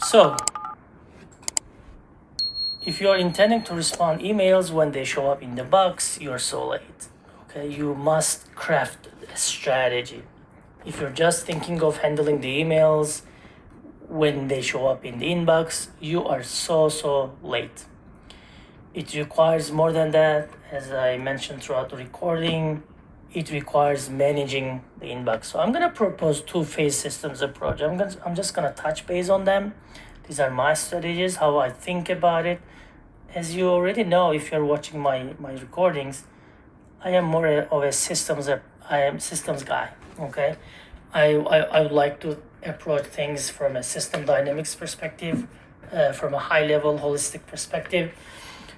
So if you're intending to respond emails when they show up in the box, you're so late. Okay, you must craft a strategy. If you're just thinking of handling the emails when they show up in the inbox, you are so late. It requires more than that. As I mentioned throughout the recording, it requires managing the inbox. So I'm gonna propose two-phase systems approach. I'm just gonna touch base on them. These are my strategies, how I think about it. As you already know, if you're watching my recordings, I am more of a systems guy. Okay, I would like to approach things from a system dynamics perspective, from a high level holistic perspective.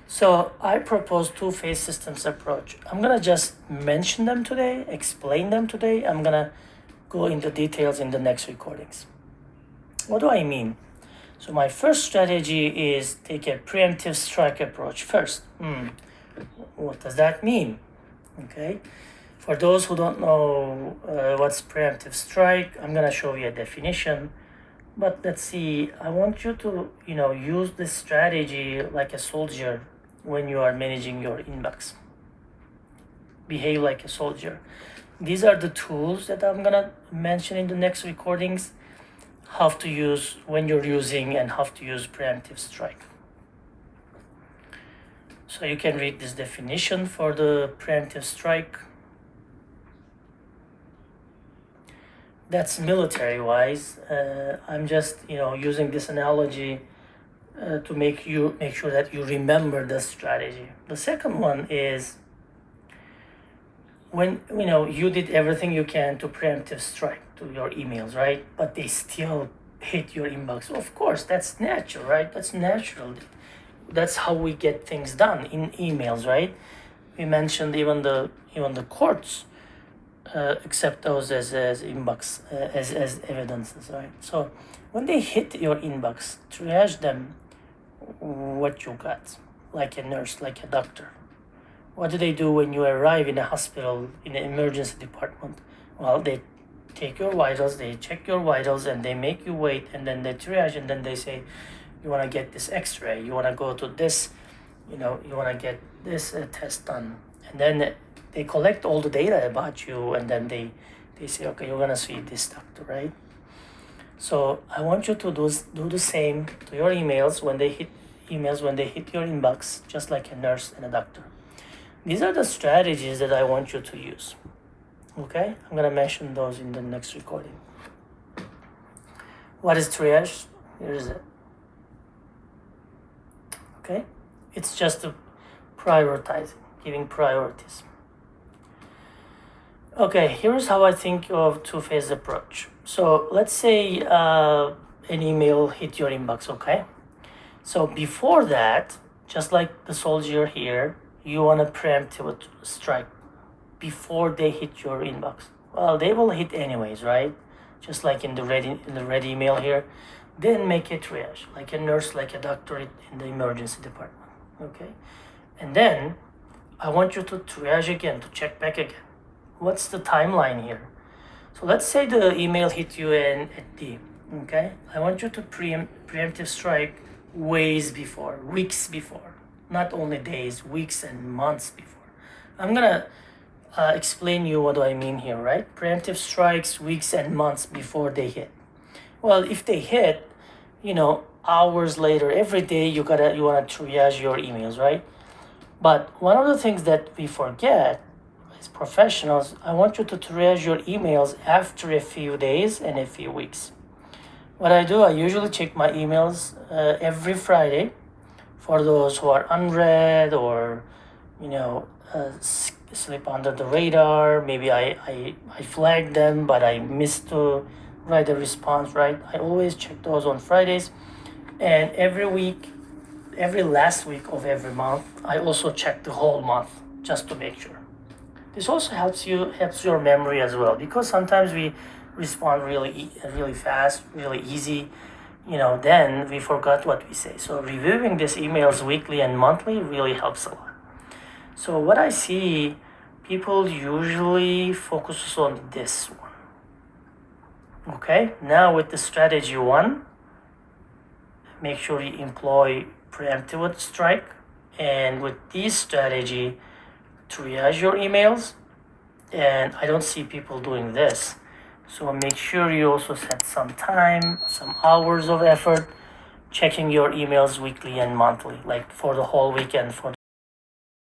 So I propose two-phase systems approach. I'm gonna just mention them today, explain them today. I'm gonna go into details in the next recordings. What do I mean? So my first strategy is take a preemptive strike approach first. What does that mean? Okay, for those who don't know what's preemptive strike, I'm gonna show you a definition. But let's see, I want you to use this strategy like a soldier when you are managing your inbox. Behave like a soldier. These are the tools that I'm gonna mention in the next recordings, how to use when you're using and how to use preemptive strike. So you can read this definition for the preemptive strike. That's military wise. I'm just using this analogy to make sure that you remember the strategy. The second one is when you did everything you can to preemptive strike to your emails, right? But they still hit your inbox. Of course, that's natural, right? That's natural. That's how we get things done in emails, right? We mentioned even the courts accept those as inbox as evidences, right? So when they hit your inbox, triage them. What you got, like a nurse, like a doctor. What do they do when you arrive in a hospital, in an emergency department? Well, they take your vitals, they check your vitals, and they make you wait, and then they triage, and then they say, you want to get this x-ray, you want to go to this, you want to get this test done. And then they collect all the data about you, and then they say, okay, you're going to see this doctor, right? So I want you to do the same to your emails when they hit your inbox, just like a nurse and a doctor. These are the strategies that I want you to use. Okay, I'm gonna mention those in the next recording. What is triage? Here is it. Okay, it's just prioritizing, giving priorities. Okay, here's how I think of two-phase approach. So let's say an email hit your inbox, okay? So before that, just like the soldier here, you want to preemptive strike before they hit your inbox. Well, they will hit anyways, right? Just like in the red email here. Then make a triage, like a nurse, like a doctor in the emergency department, okay? And then I want you to triage again, to check back again. What's the timeline here? So let's say the email hit you at D, okay? I want you to preemptive strike ways before, weeks before, not only days, weeks and months before. I'm gonna explain you what do I mean here, right? Preemptive strikes weeks and months before they hit. Well, if they hit, hours later, every day you wanna triage your emails, right? But one of the things that we forget as professionals, I want you to triage your emails after a few days and a few weeks. What I do, I usually check my emails every Friday for those who are unread or, slip under the radar. Maybe I flagged them, but I missed to write a response, right? I always check those on Fridays. And every last week of every month, I also check the whole month just to make sure. This also helps your memory as well, because sometimes we respond really fast, really easy, then we forgot what we say. So reviewing these emails weekly and monthly really helps a lot. So what I see, people usually focus on this one. Okay, now with the strategy one, make sure you employ preemptive strike. And with this strategy, triage your emails. And I don't see people doing this. So make sure you also set some time, some hours of effort, checking your emails weekly and monthly, like for the whole weekend, for